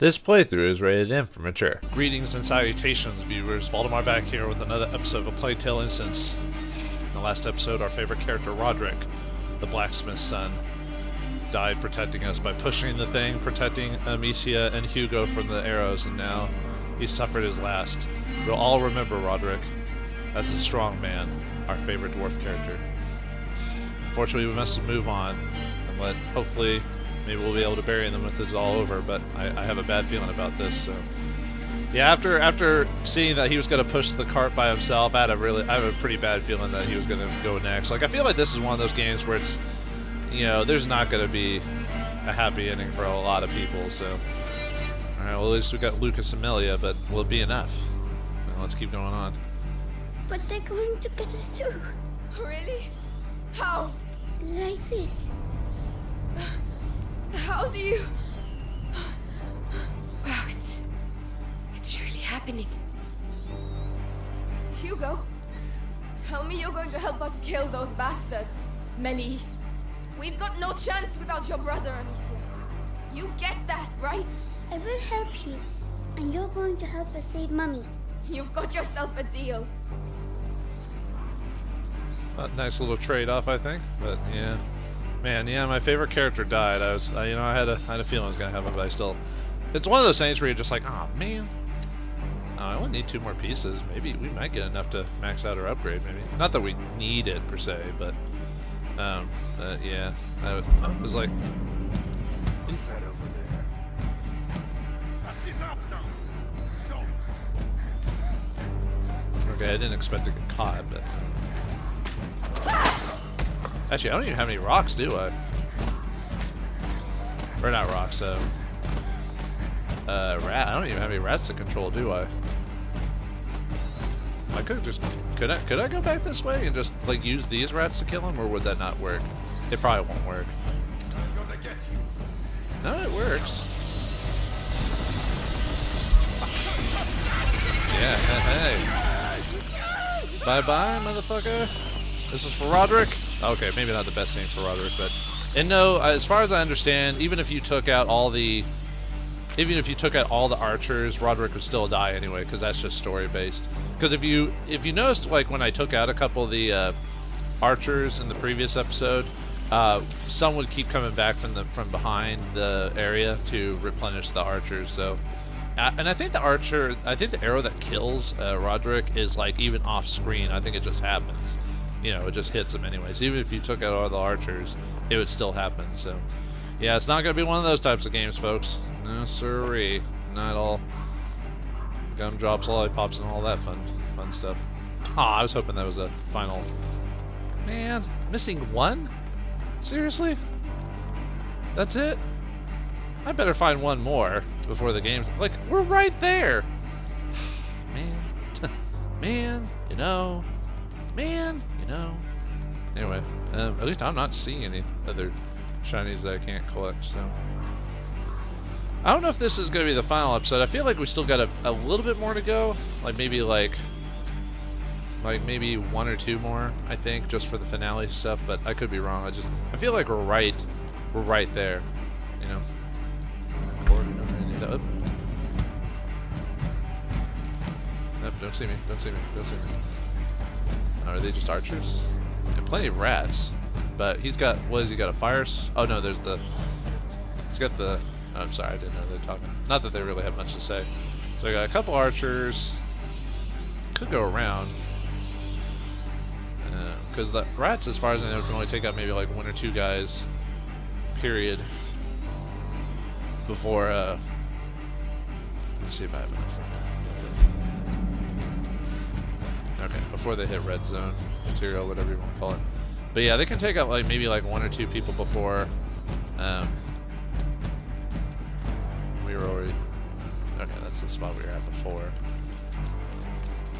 This playthrough is rated M for mature. Greetings and salutations, viewers. Vauldemare back here with another episode of A Plague Tale Innocence. In the last episode, our favorite character, Roderick, the blacksmith's son, died protecting us by pushing the thing, protecting Amecia and Hugo from the arrows, and now he suffered his last. We'll all remember Roderick as a strong man, our favorite dwarf character. Unfortunately, we must move on and hopefully, maybe we'll be able to bury them if this is all over, but I have a bad feeling about this, so... Yeah, after seeing that he was going to push the cart by himself, I have a pretty bad feeling that he was going to go next. Like, I feel like this is one of those games where it's, you know, there's not going to be a happy ending for a lot of people, so... Alright, well, at least we got Lucas and Melia, but will it be enough? Well, let's keep going on. But they're going to get us too. Really? How? Like this. How do you... Wow, it's really happening. Hugo, tell me you're going to help us kill those bastards. Melia, we've got no chance without your brother, Amecia. You get that, right? I will help you. And you're going to help us save Mummy. You've got yourself a deal. A nice little trade-off, I think, but yeah. Man, yeah, my favorite character died. I had a feeling I was gonna have him, but I still... It's one of those things where you're just like, oh man, I only need 2 more pieces. Maybe we might get enough to max out our upgrade. Maybe not that we need it per se, but yeah, I was like, What's that over there? That's enough now. So. okay, I didn't expect to get caught, but. Actually, I don't even have any rocks, do I? Or not rocks, rat. I don't even have any rats to control, do I? I could just... Could I go back this way and just, like, use these rats to kill them, or would that not work? It probably won't work. I'm gonna get you. No, it works. Yeah, hey. Bye-bye, motherfucker. This is for Roderick? Okay, maybe not the best name for Roderick, but... And no, as far as I understand, even if you took out all the archers, Roderick would still die anyway, because that's just story-based. Because if you noticed, like, when I took out a couple of the archers in the previous episode, some would keep coming back from behind the area to replenish the archers, so... and I think the arrow that kills Roderick is, like, even off-screen. I think it just happens. You know, it just hits them anyways. Even if you took out all the archers, it would still happen. So, yeah, it's not going to be one of those types of games, folks. No siree. Not all gumdrops, lollipops, and all that fun stuff. Aw, I was hoping that was a final. Man, missing 1? Seriously? That's it? I better find 1 more before the game's... Like, we're right there! Man. Man, you know... Man, you know. Anyway, at least I'm not seeing any other shinies that I can't collect, so. I don't know if this is going to be the final episode. I feel like we still got a little bit more to go. Like maybe maybe 1 or 2 more, I think, just for the finale stuff, but I could be wrong. I feel like we're right there, you know. Nope, don't see me. Are they just archers? And plenty of rats. But he's got, what has he got, a fire? Oh no, he's got the, oh, I'm sorry, I didn't know they were talking. Not that they really have much to say. So I got a couple archers. Could go around. Because the rats, as far as I know, can only take out maybe like 1 or 2 guys. Period. Before, let's see if I have enough for that. Okay, before they hit red zone material, whatever you want to call it. But yeah, they can take out like maybe like 1 or 2 people before we were already... Okay, that's the spot we were at before.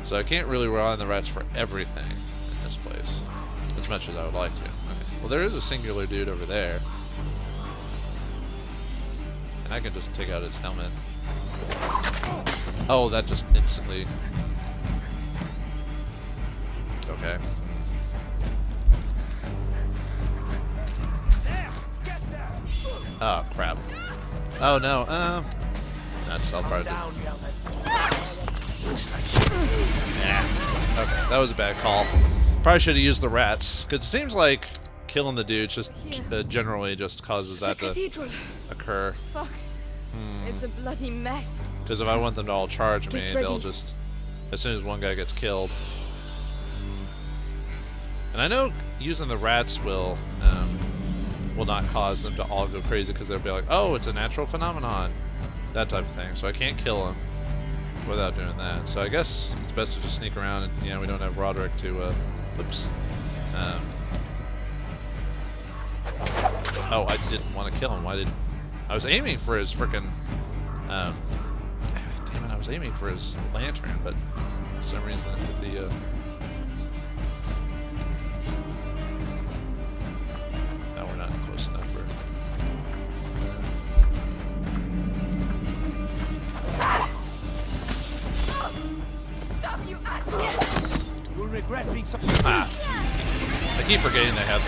So I can't really rely on the rats for everything in this place, as much as I would like to. Okay. Well, there is a singular dude over there. And I can just take out his helmet. Oh, that just instantly... Okay. Oh, crap. Oh, no. That's I'll probably okay, that was a bad call. Probably should have used the rats, because it seems like killing the dudes just generally just causes that to occur. Fuck. It's a bloody mess. Because if I want them to all charge me, they'll just, as soon as one guy gets killed. And I know using the rats will not cause them to all go crazy, because they'll be like, oh, it's a natural phenomenon, that type of thing. So I can't kill them without doing that. So I guess it's best to just sneak around, and we don't have Roderick to, oops. Oh, I didn't want to kill him. I was aiming for his frickin', damn it, I was aiming for his lantern, but for some reason the, no, we're not close enough for, Stop, you asshole! You'll regret being so. I keep forgetting they have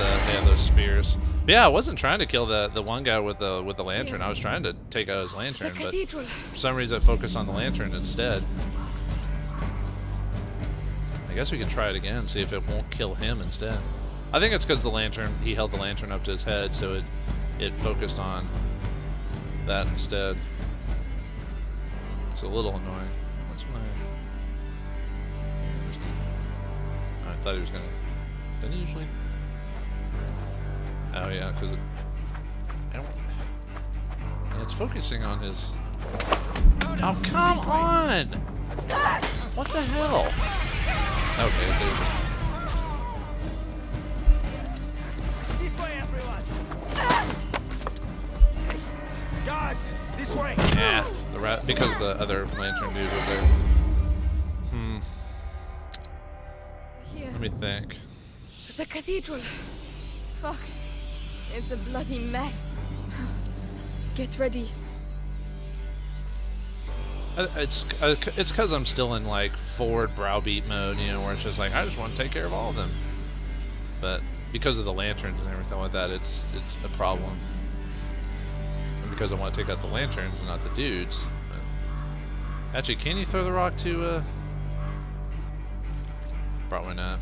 those spears. But yeah, I wasn't trying to kill the one guy with the lantern. I was trying to take out his lantern, but for some reason I focused on the lantern instead. I guess we can try it again and see if it won't kill him instead. I think it's because the lantern, he held the lantern up to his head, so it focused on that instead. It's a little annoying. What's my? I thought he was gonna. Didn't he usually? Oh yeah, because it's focusing on his. Oh come on! What the hell? Okay, there's. This way, everyone. Guards, this way. Yeah, the rat, because the other lantern dude was there. Let me think. The cathedral. Fuck. It's a bloody mess. Get ready. It's because I'm still in like forward browbeat mode, where it's just like I just want to take care of all of them. But because of the lanterns and everything like that, it's a problem. And because I want to take out the lanterns and not the dudes. But actually, can you throw the rock to? Probably not.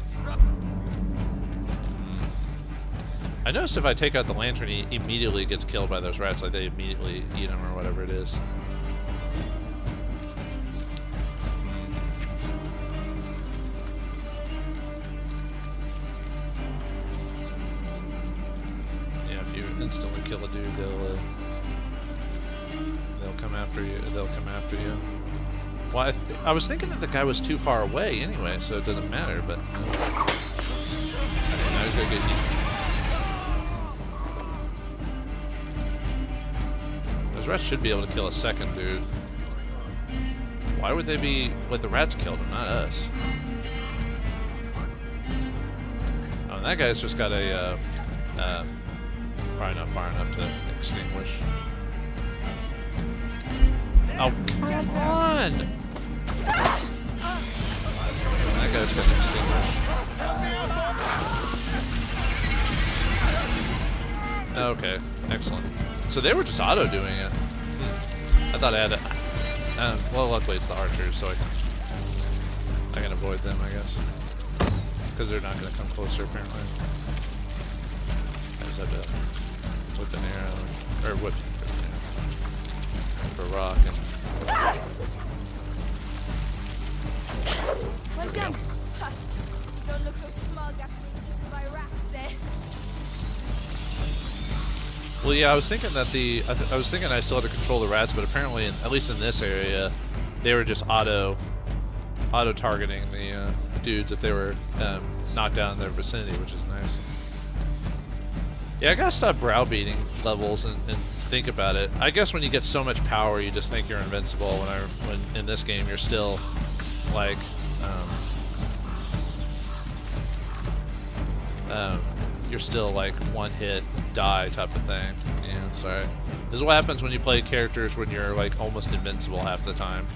I noticed if I take out the lantern, he immediately gets killed by those rats. Like they immediately eat him or whatever it is. Yeah, if you instantly kill a dude, they'll come after you. They'll come after you. Well, I was thinking that the guy was too far away anyway, so it doesn't matter. But okay, now he's gonna get eaten. Those rats should be able to kill a second dude. Why would they be? What, the rats killed him, not us. Oh, and that guy's just got a probably not far enough to extinguish. Oh, come on! That guy's gonna extinguish. Okay, excellent. So they were just auto doing it. I thought I had to. Well, luckily it's the archers, so I can avoid them, I guess, because they're not going to come closer apparently. I just have to whip an arrow, or whip a rock and. Well done. You don't look so smug after being eaten by rats there. Well, yeah, I was thinking that I was thinking I still had to control the rats, but apparently, at least in this area, they were just auto targeting the dudes if they were knocked down in their vicinity, which is nice. Yeah, I gotta stop browbeating levels and think about it. I guess when you get so much power, you just think you're invincible. When in this game, you're still like you're still like one hit die type of thing. Yeah, sorry. This is what happens when you play characters when you're like almost invincible half the time.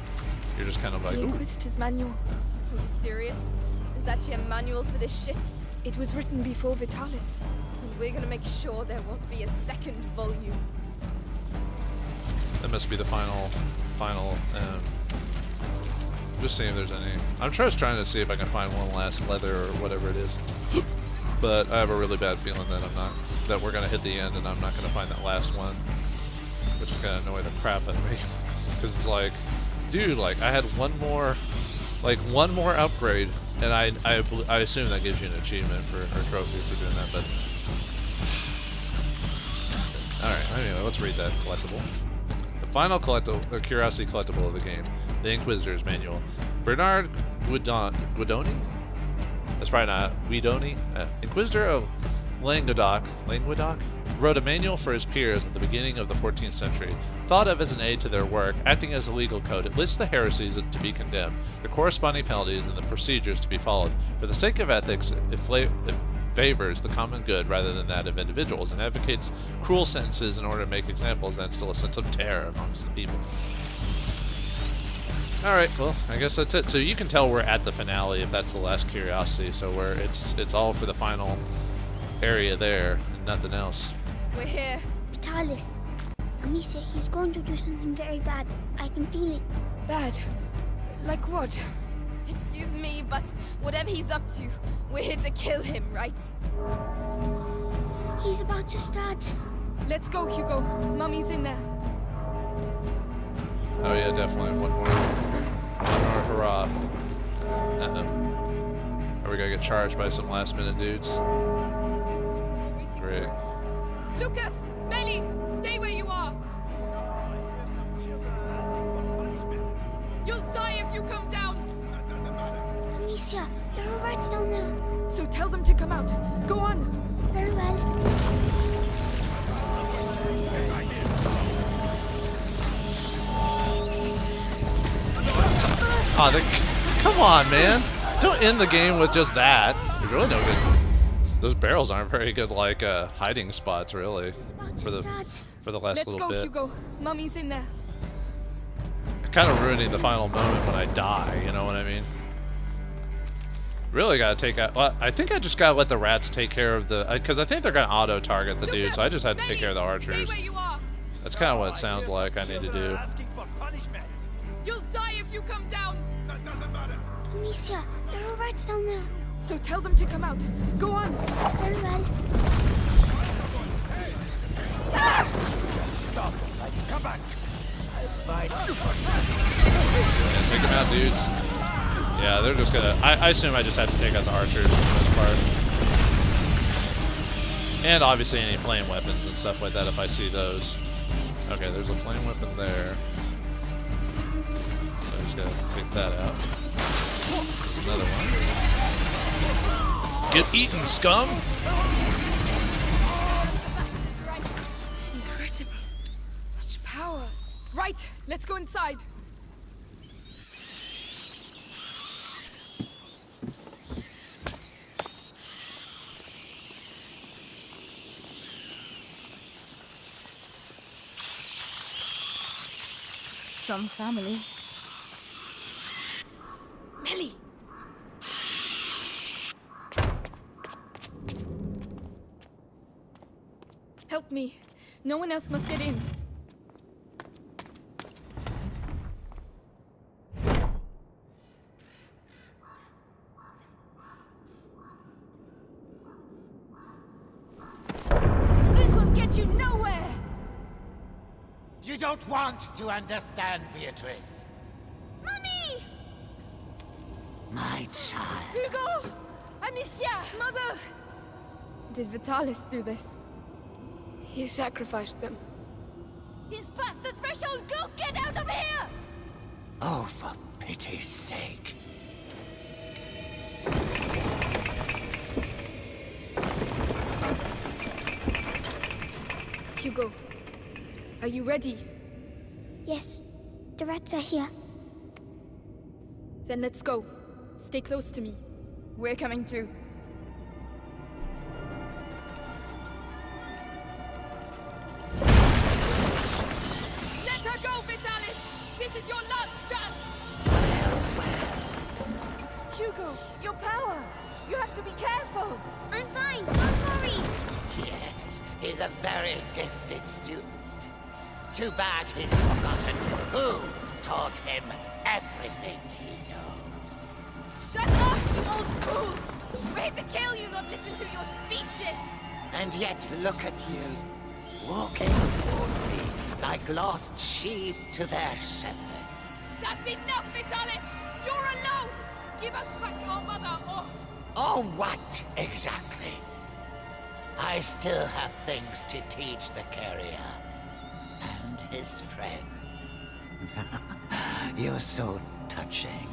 You're just kind of like, The ooh. Inquisitor's manual. Are you serious? Is that your manual for this shit? It was written before Vitalis. And we're gonna make sure there won't be a second volume. That must be the final final. Just seeing if there's any. I'm just trying to see if I can find one last leather or whatever it is. But I have a really bad feeling that that we're gonna hit the end and I'm not gonna find that last one, which is gonna annoy the crap out of me. Because it's like, dude, like I had one more upgrade, and I assume that gives you an achievement or trophy for doing that. But all right, anyway, let's read that collectible. The final curiosity collectible of the game, the Inquisitor's Manual. Bernard Guidoni? That's probably not Guidoni. Inquisitor of Languedoc wrote a manual for his peers at the beginning of the 14th century. Thought of as an aid to their work, acting as a legal code, it lists the heresies to be condemned, the corresponding penalties, and the procedures to be followed. For the sake of ethics, it favors the common good rather than that of individuals, and advocates cruel sentences in order to make examples and instill a sense of terror amongst the people. Alright, well, I guess that's it. So you can tell we're at the finale if that's the last curiosity, so it's all for the final area there and nothing else. We're here. Vitalis. Amecia, he's going to do something very bad. I can feel it. Bad? Like what? Excuse me, but whatever he's up to, we're here to kill him, right? He's about to start. Let's go, Hugo. Mummy's in there. Oh yeah, definitely. One more hurrah. Are we gonna get charged by some last minute dudes? Great. Lucas! Melia! Stay where you are! You'll die if you come down! Amecia, there are rats down there. So tell them to come out. Go on! Very well. Oh, come on, man! Don't end the game with just that. There's really no good. Those barrels aren't very good, like hiding spots, really, for the last little bit. Let's go, Hugo. Mummy's in there. Kind of ruining the final moment when I die. You know what I mean? Really gotta take out. Well, I think I just gotta let the rats take care of the, because I think they're gonna auto target the dude. So I just had to take care of the archers. That's kind of what it sounds like I need to do. You'll die if you come down. That doesn't matter. Amecia, there are rats down there. So tell them to come out. Go on. Very well. Stop. Come back. Yeah, take them out, dudes. Yeah, they're just gonna. I assume I just have to take out the archers for the most part. And obviously any flame weapons and stuff like that if I see those. Okay, there's a flame weapon there. So I just gotta pick that out. Another one. Get eaten, scum! Incredible. Such power. Right, let's go inside. Some family. Melia! Help me. No one else must get in. This will get you nowhere! You don't want to understand, Beatrice. Mommy! My child. Hugo! Amecia! Mother! Did Vitalis do this? He sacrificed them. He's past the threshold! Go get out of here! Oh, for pity's sake. Hugo, are you ready? Yes, the rats are here. Then let's go. Stay close to me. We're coming too. Let her go, Vitalis! This is your last chance! Hugo, your power! You have to be careful! I'm fine, don't worry. Yes, he's a very gifted student. Too bad he's forgotten who taught him everything he knows. Shut up, you old fool! We're here to kill you, not listen to your speeches! And yet look at you, walking towards me like lost sheep to their shepherd. That's enough, Vitalis! You're alone! Give us back your mother, or... Oh, what exactly? I still have things to teach the carrier and his friends. You're so touching.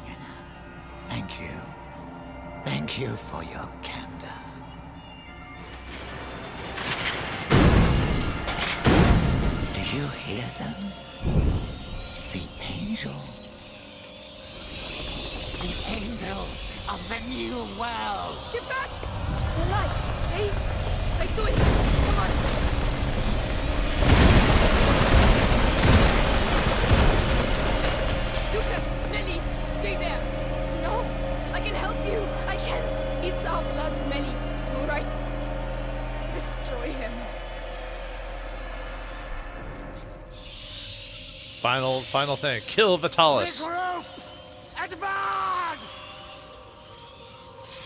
Thank you. Thank you for your candor. Do you hear them? The angel. The angel of the new world. Get back! The light! I saw it! Come on! Lucas! Melia! Stay there! No! I can help you! I can! It's our blood, Melia. Alright? Destroy him. Final thing. Kill Vitalis. Regroup! Advance!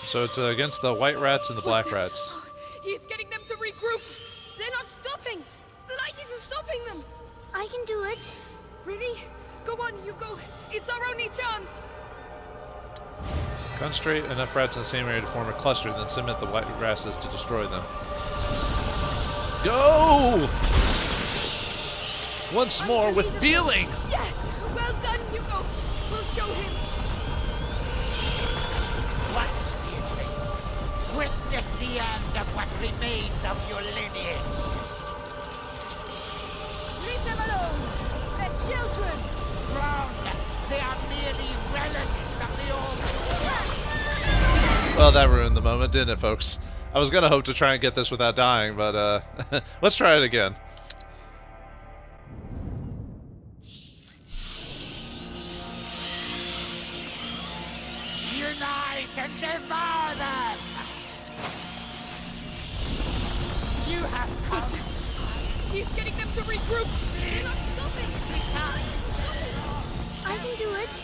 So it's against the white rats and the black rats. He's getting them to regroup! They're not stopping! The light isn't stopping them! I can do it. Ready? Go on, Hugo! It's our only chance! Concentrate enough rats in the same area to form a cluster, then cement the white grasses to destroy them. Go! Once more with feeling! Yes! Well done, Hugo! We'll show him! Watch, Beatrice. Witness the end of what remains of your lineage. Leave them alone! They're children! Wrong. They are merely relics of the old. Well, that ruined the moment, didn't it, folks? I was gonna hope to try and get this without dying, but let's try it again. Unite and devour them! You have come. He's getting them to regroup! They're not stopping! I can do it.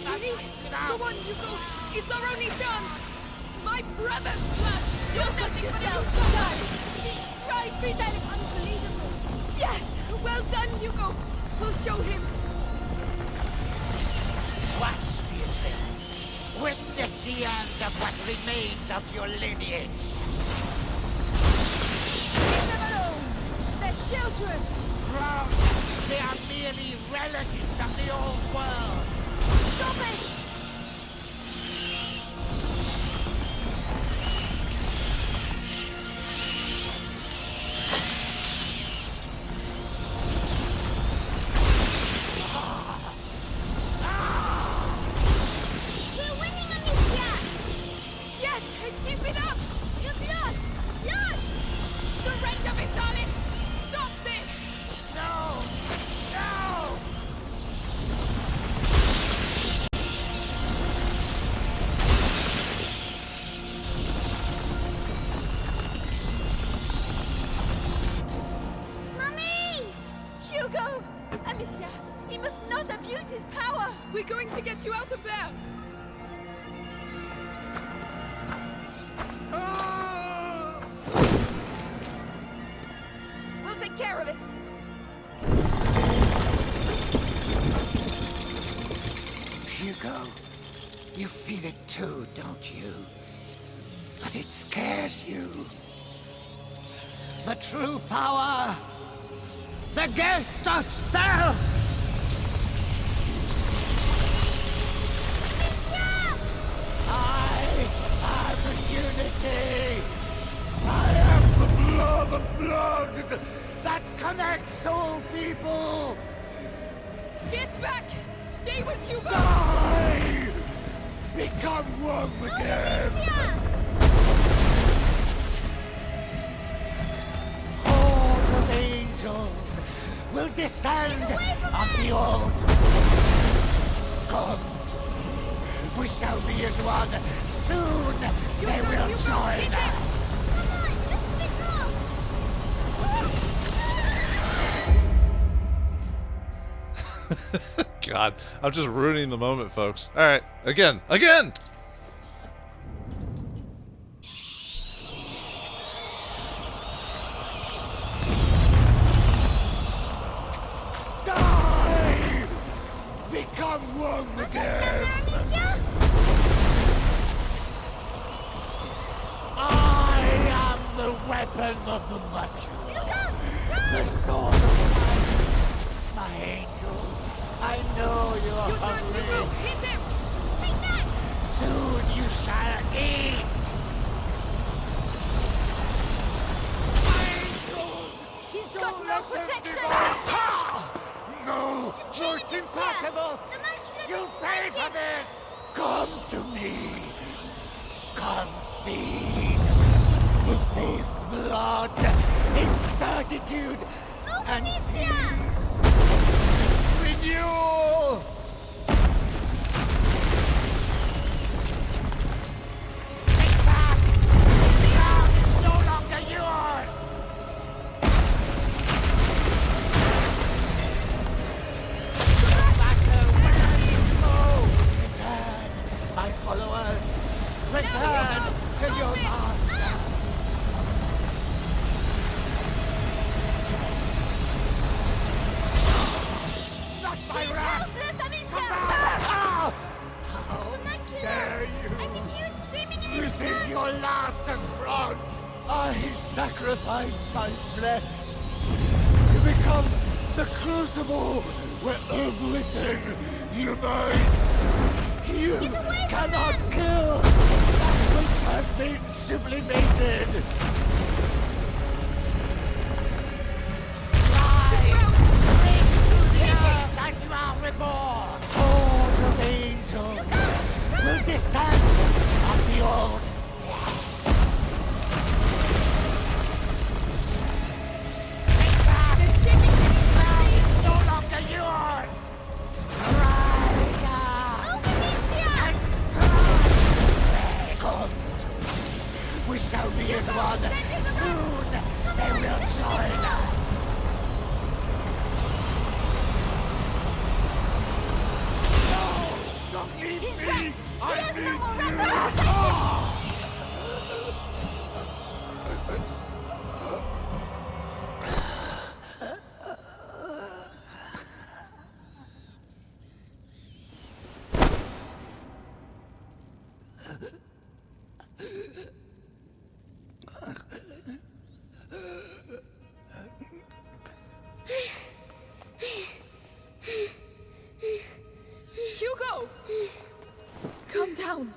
Ready? Go on, Hugo! It's our only chance! My brother's blood! You're nothing but a son! He tried Vitalis! Unbelievable! Yes! Well done, Hugo! We'll show him! Watch, Beatrice. Witness the end of what remains of your lineage. Leave them alone! They're children! Wrong. They are merely relics of the old world. Stop it! We're winning, Amecia! Yes! Keep it up! Yes! Yes! Surrender, Vitalis! Stop this! No! No! Mummy! Hugo! Amecia, he must not abuse his power! We're going to get you out of there! We'll take care of it! Hugo, you feel it too, don't you? But it scares you. The true power! The gift of self! I am unity! I am the blood of blood that connects all people! Get back! Stay with Hugo! Die! Become one with them! All of angels will descend on the old. Come. We shall be in one. Soon they will join us. Come on, let's get off! God, I'm just ruining the moment, folks. All right, again. Die! Become one again! I am the weapon of the Mercury. The sword of light. My angel, I know you are hungry. Hit him! Take that! Soon you shall eat! My angel! He's got no protection! No, it's impossible! You pay for this! Come to me! Come feed! With blood, incertitude, and peace! Renewal! Take back! The earth is no longer yours! No matter where you go, return, my followers! Return to your master! Not my wrath! How dare you! This is your last affront! I sacrificed my flesh to become the crucible where everything unites! You cannot kill that which has been sublimated! As you are reborn, horde of angels will descend on the old. Take back! The ground is no longer yours! Rider! And strong! Come! We shall be as one! Soon they will join us! Don't leave me! I need Hugo! Calm down.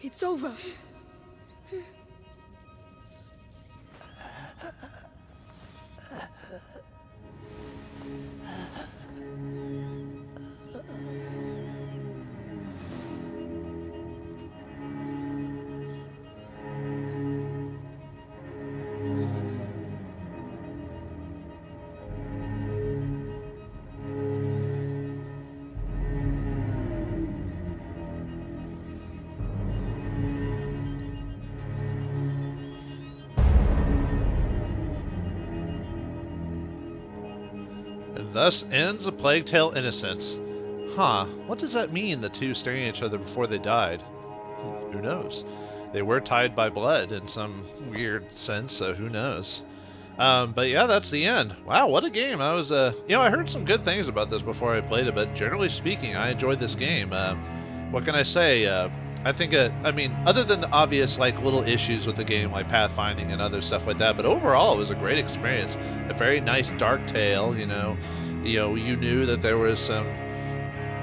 It's over. Thus ends A Plague Tale: Innocence. Huh, what does that mean, the two staring at each other before they died? Who knows? They were tied by blood in some weird sense, so who knows? But yeah, that's the end. Wow, what a game. I was, I heard some good things about this before I played it, but generally speaking, I enjoyed this game. What can I say? I think, other than the obvious, little issues with the game, like pathfinding and other stuff like that, but overall, it was a great experience. A very nice dark tale, you knew that there was some...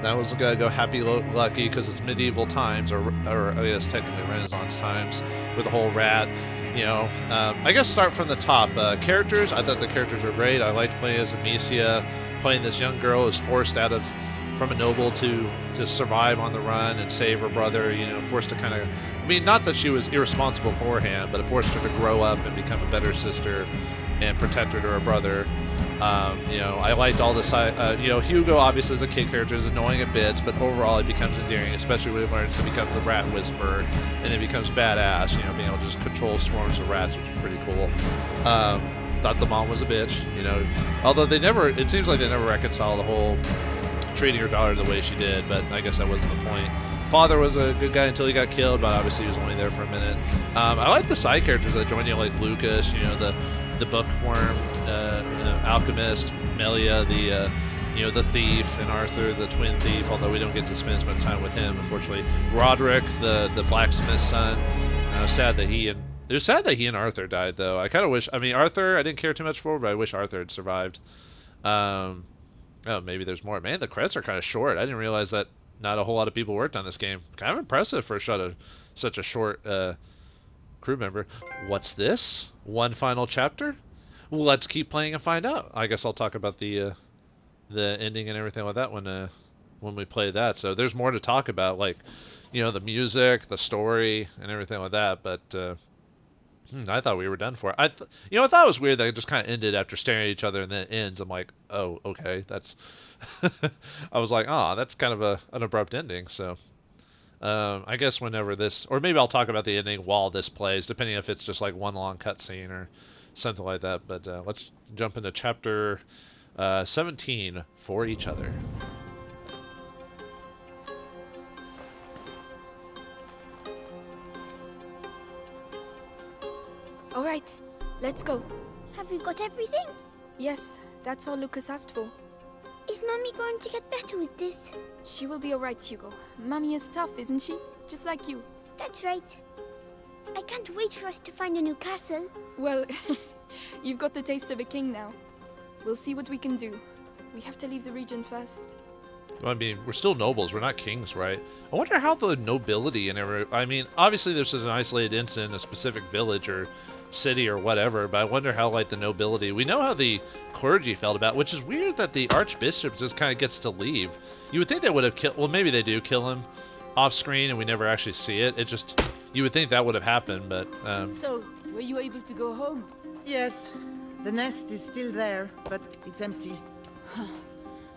That wasn't gonna go happy-lucky because it's medieval times, or I guess technically Renaissance times, with the whole rat. I guess start from the top. Characters, I thought the characters were great. I liked playing as Amecia, playing this young girl who's forced from a noble to survive on the run and save her brother. Forced to kind of, not that she was irresponsible beforehand, but it forced her to grow up and become a better sister and protector to her brother. I liked all this. Hugo obviously as a kid character is annoying at bits, but overall it becomes endearing, especially when he learns to become the rat whisperer, and it becomes badass. Being able to just control swarms of rats, which is pretty cool. Thought the mom was a bitch. Although it seems like they never reconcile the whole treating her daughter the way she did, but I guess that wasn't the point. Father was a good guy until he got killed, but obviously he was only there for a minute. I like the side characters that join you, like Lucas, you know, the bookworm, alchemist, Melia, the thief, and Arthur, the twin thief, although we don't get to spend as much time with him, unfortunately. Roderick, the blacksmith's son. It was sad that he and Arthur died, though. I kind of wish, I mean, Arthur, I didn't care too much for, but I wish Arthur had survived. Oh, maybe there's more. Man, the credits are kind of short. I didn't realize that not a whole lot of people worked on this game. Kind of impressive for such a short crew member. What's this? One final chapter? Well, let's keep playing and find out. I guess I'll talk about the ending and everything like that when we play that. So there's more to talk about, like, you know, the music, the story, and everything like that. But I thought we were done for. I thought it was weird that it just kind of ended after staring at each other and then it ends. I'm like, oh, okay, that's. I was like, oh, that's kind of an abrupt ending. So I guess whenever this, or maybe I'll talk about the ending while this plays, depending if it's just like one long cutscene or something like that. But let's jump into chapter 17, For Each Other. All right, let's go. Have we got everything? Yes, that's all Lucas asked for. Is Mummy going to get better with this? She will be all right, Hugo. Mummy is tough, isn't she? Just like you. That's right. I can't wait for us to find a new castle. Well, you've got the taste of a king now. We'll see what we can do. We have to leave the region first. I mean, we're still nobles. We're not kings, right? I wonder how the nobility and every... I mean, obviously this is an isolated incident in a specific village or city or whatever, but I wonder how, like, the nobility... We know how the clergy felt about it, which is weird that the archbishop just kind of gets to leave. You would think they would have killed... Well, maybe they do kill him off screen and we never actually see it. It just... You would think that would have happened, but... So, were you able to go home? Yes. The nest is still there, but it's empty.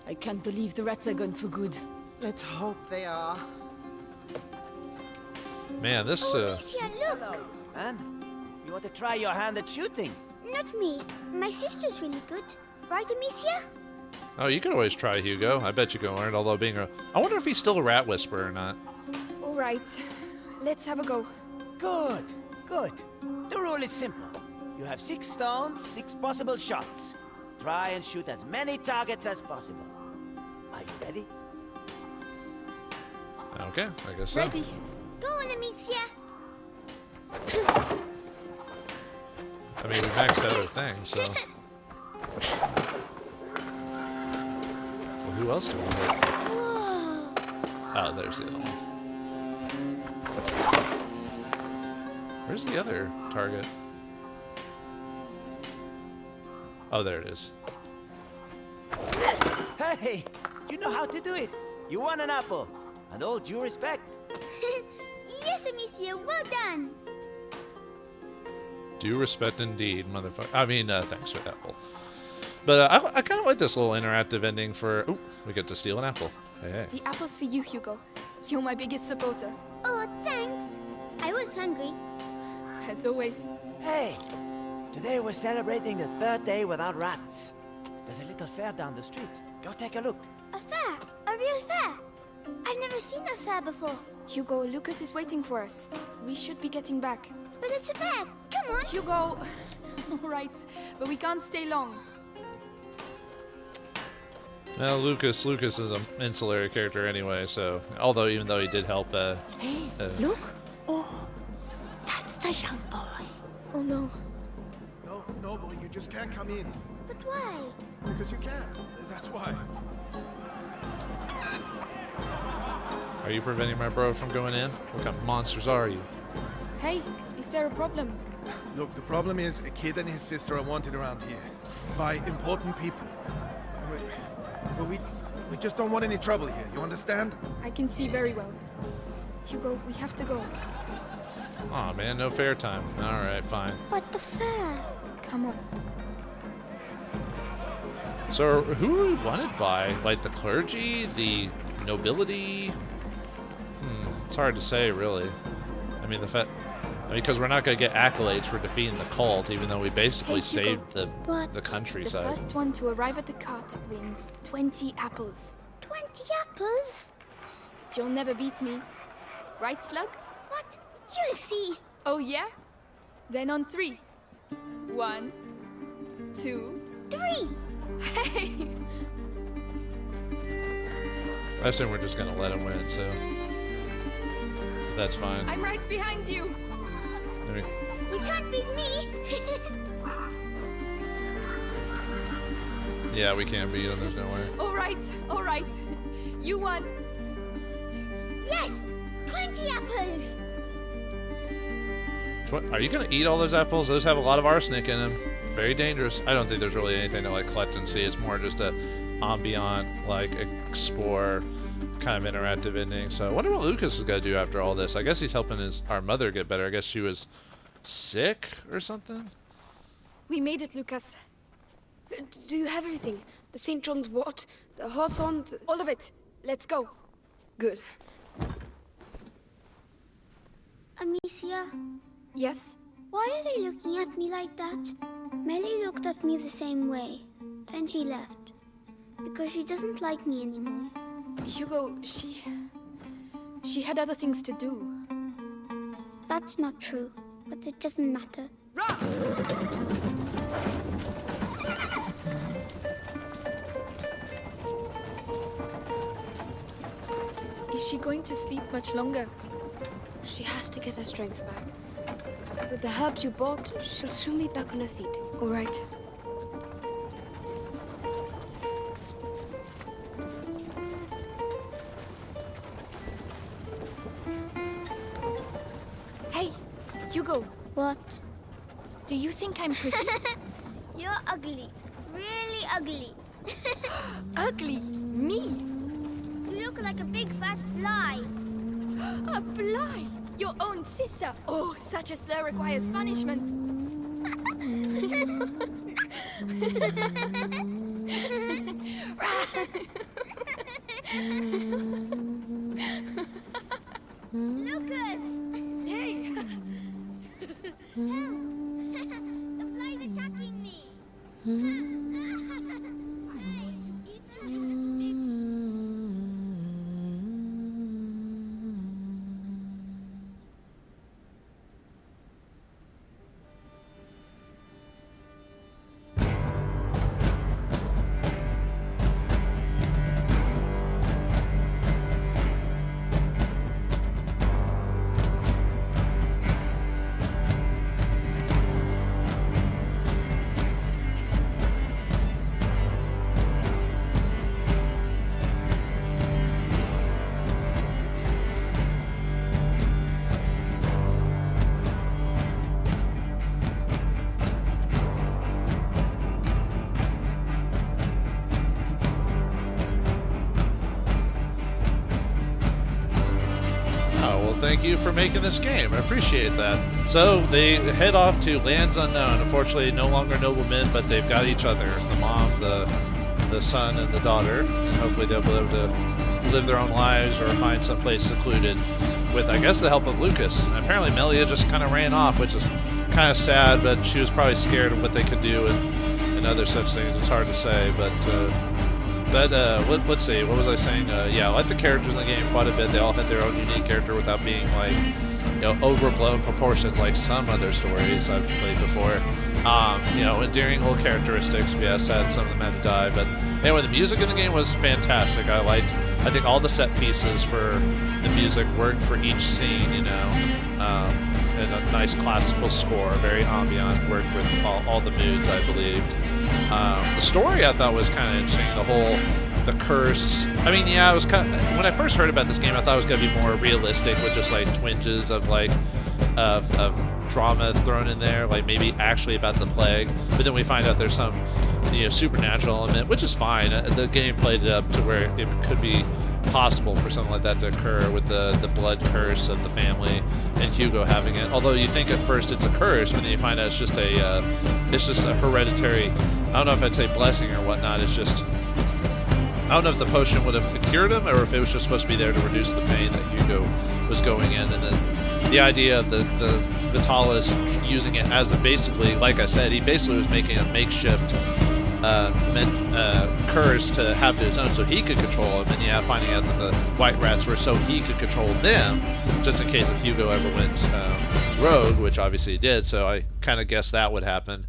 I can't believe the rats are gone for good. Let's hope they are. Man, this... Amecia, look! Hello, man. You want to try your hand at shooting? Not me. My sister's really good. Right, Amecia? Oh, you could always try, Hugo. I bet you can learn, although being a... I wonder if he's still a rat whisperer or not. All right, let's have a go. Good, good. The rule is simple. You have 6 stones, 6 possible shots. Try and shoot as many targets as possible. Are you ready? Okay, I guess so. Ready? Go on, Amecia. I mean, we maxed out our thing, so... Well, who else do we hit? Whoa. Oh, there's the other one. Where's the other target? Oh, there it is. Hey, you know how to do it. You won an apple. And all due respect. Yes, Amecia, well done. Due respect indeed, motherfucker. I mean, thanks for the apple. But I kind of like this little interactive ending for... Ooh, we get to steal an apple. Hey, hey. The apple's for you, Hugo. You're my biggest supporter. Oh, thanks. I was hungry. As always. Hey, today we're celebrating the 3rd day without rats. There's a little fair down the street. Go take a look. A fair? A real fair? I've never seen a fair before. Hugo, Lucas is waiting for us. We should be getting back. But it's a fair. Come on. Hugo! All right, but we can't stay long. Well, Lucas is an ancillary character anyway, so... even though he did help, Hey, look! Oh, that's the young boy. Oh no. No, boy, you just can't come in. But why? Because you can. That's why. Are you preventing my bro from going in? What kind of monsters are you? Hey, is there a problem? Look, the problem is a kid and his sister are wanted around here by important people. But we just don't want any trouble here, you understand? I can see very well. Hugo, we have to go. Aw, man, no fair time. Alright, fine. But the fair. Come on. So, who are we wanted by? Like, the clergy? The nobility? It's hard to say, really. I mean, because we're not going to get accolades for defeating the cult, even though we basically Hey, Hugo. saved the The countryside. first one to arrive at the cart wins 20 apples. 20 apples? But you'll never beat me. Right, Slug? What? You'll see. Oh, yeah? Then on 3. 1, 2, 3. hey! I assume we're just gonna let him win, so that's fine. I'm right behind you. Maybe. You can't beat me. Yeah, we can't beat him. There's no way. All right. You won. Yes, 20 apples. Are you gonna eat all those apples? Those have a lot of arsenic in them. Very dangerous. I don't think there's really anything to like collect and see. It's more just a ambient, like explore, kind of interactive ending. So I wonder what Lucas is gonna do after all this. I guess he's helping our mother get better. I guess she was sick or something. We made it, Lucas. Do you have everything? The St. John's wort, the hawthorn, All of it. Let's go. Good. Amecia, Yes? why are they looking at me like that? Melia looked at me the same way. Then she left. Because she doesn't like me anymore. Hugo, she had other things to do. That's not true, but it doesn't matter. Is she going to sleep much longer? She has to get her strength back. With the herbs you bought, she'll soon be back on her feet. All right. Hey, Hugo, What? do you think I'm pretty? You're ugly. Really ugly. Ugly? Me? You look like a big fat fly. A fly? Your own sister? Oh, such a slur requires punishment. Lucas! Hey! Help! The fly's attacking me. Thank you for making this game. I appreciate that. So they head off to lands unknown. Unfortunately, no longer noblemen, but they've got each other. The mom, the son, and the daughter. And hopefully they'll be able to live their own lives or find someplace secluded with, I guess, the help of Lucas. And apparently Melia just kind of ran off, which is kind of sad, but she was probably scared of what they could do and other such things. It's hard to say, but let's see, what was I saying? Yeah, I like the characters in the game quite a bit. They all had their own unique character without being like, overblown proportions like some other stories I've played before. Endearing little characteristics. Yes, some of them had to die, but anyway, the music in the game was fantastic. I think all the set pieces for the music worked for each scene, and a nice classical score, very ambient, worked with all the moods, I believed. The story I thought was kind of interesting. The curse. I mean, yeah, it was kind of, when I first heard about this game, I thought it was going to be more realistic with just like twinges of drama thrown in there, like maybe actually about the plague. But then we find out there's some, supernatural element, which is fine. The game played it up to where it could be possible for something like that to occur with the blood curse of the family and Hugo having it. Although you think at first it's a curse, but then you find out it's just a hereditary. I don't know if I'd say blessing or whatnot. It's just, I don't know if the potion would have cured him or if it was just supposed to be there to reduce the pain that Hugo was going in. And then the idea of the Vitalis using it as basically, like I said, he basically was making a makeshift curs to have to his own so he could control them, and yeah, finding out that the white rats were so he could control them, just in case if Hugo ever went rogue, which obviously he did, so I kind of guessed that would happen.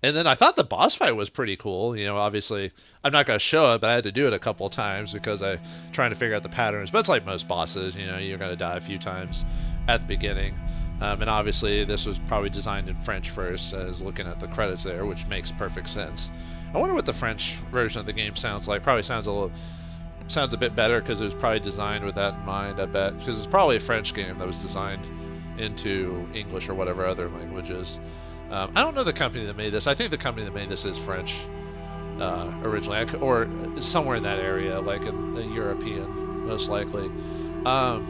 And then I thought the boss fight was pretty cool. You know, obviously, I'm not going to show it, but I had to do it a couple of times because I'm trying to figure out the patterns. But it's like most bosses, you know, you're going to die a few times at the beginning. And obviously, this was probably designed in French first, as looking at the credits there, which makes perfect sense. I wonder what the French version of the game sounds like. Probably sounds a bit better because it was probably designed with that in mind, I bet. Because it's probably a French game that was designed into English or whatever other languages. I don't know the company that made this. I think the company that made this is French originally, or somewhere in that area, like in the European, most likely. But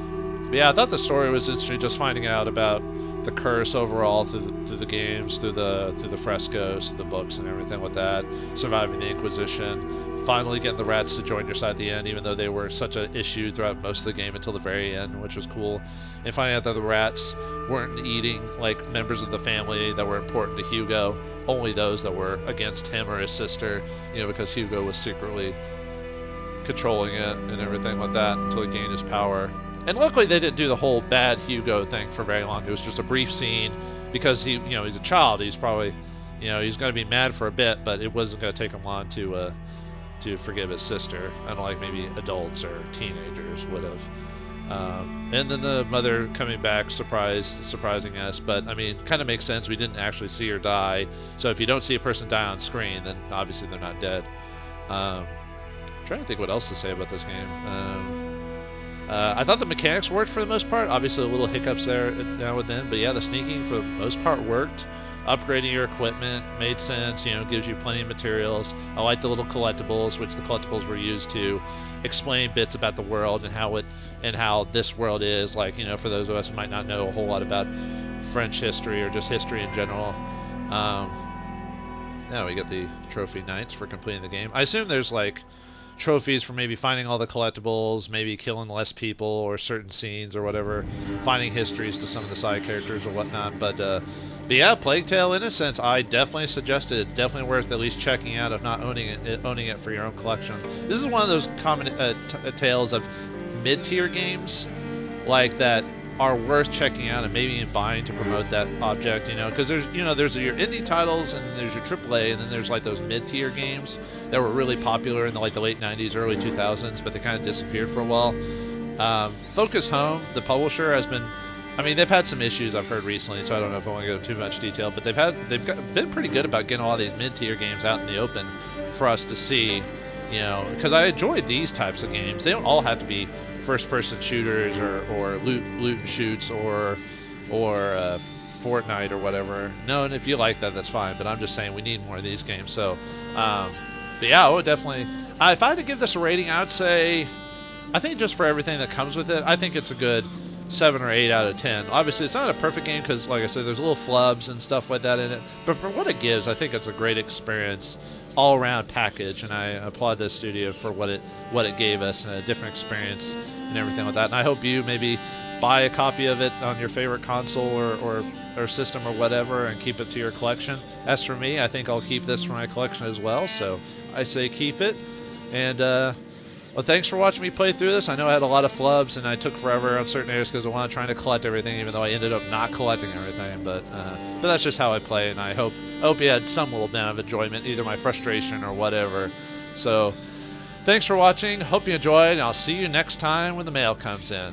yeah, I thought the story was interesting, just finding out about the curse overall through the games, through the frescoes, through the books, and everything with that. Surviving the Inquisition, finally getting the rats to join your side at the end, even though they were such an issue throughout most of the game until the very end, which was cool. And finding out that the rats weren't eating like members of the family that were important to Hugo, only those that were against him or his sister, you know, because Hugo was secretly controlling it and everything like that until he gained his power. And luckily they didn't do the whole bad Hugo thing for very long. It was just a brief scene because he, you know, he's a child. He's probably, you know, he's going to be mad for a bit, but it wasn't going to take him long to forgive his sister, unlike maybe adults or teenagers would have. And then the mother coming back, surprising us, but I mean, kind of makes sense. We didn't actually see her die, so if you don't see a person die on screen, then obviously they're not dead. I'm trying to think what else to say about this game. I thought the mechanics worked for the most part. Obviously, a little hiccups there now and then, but yeah, the sneaking for the most part worked. Upgrading your equipment made sense. You know, gives you plenty of materials. I like the little collectibles, which the collectibles were used to explain bits about the world and how this world is. Like, you know, for those of us who might not know a whole lot about French history or just history in general. Now we get the trophy knights for completing the game. I assume there's like trophies for maybe finding all the collectibles, maybe killing less people or certain scenes or whatever, finding histories to some of the side characters or whatnot. But yeah, Plague Tale Innocence, I definitely suggest it. It's definitely worth at least checking out, if not owning it for your own collection. This is one of those common tales of mid-tier games like that are worth checking out and maybe even buying to promote that object, you know, because there's your indie titles and there's your AAA, and then there's like those mid-tier games that were really popular in the late 90s, early 2000s, but they kind of disappeared for a while. Focus Home, the publisher, has been, I mean, they've had some issues I've heard recently, so I don't know if I want to go into too much detail, but they've been pretty good about getting all these mid-tier games out in the open for us to see, you know, because I enjoy these types of games. They don't all have to be first-person shooters or loot and shoots or Fortnite or whatever. No, and if you like that, that's fine, but I'm just saying we need more of these games. So, but yeah, I would definitely, if I had to give this a rating, I would say, I think just for everything that comes with it, I think it's a good 7 or 8 out of 10. Obviously, it's not a perfect game because, like I said, there's little flubs and stuff like that in it. But for what it gives, I think it's a great experience, all-around package, and I applaud this studio for what it gave us, and a different experience and everything like that. And I hope you maybe buy a copy of it on your favorite console or system or whatever, and keep it to your collection. As for me, I think I'll keep this for my collection as well. So I say keep it. And well, thanks for watching me play through this. I know I had a lot of flubs, and I took forever on certain areas because I wanted trying to collect everything, even though I ended up not collecting everything. But that's just how I play, and I hope you had some little amount of enjoyment, either my frustration or whatever. So thanks for watching. Hope you enjoyed, and I'll see you next time when the mail comes in.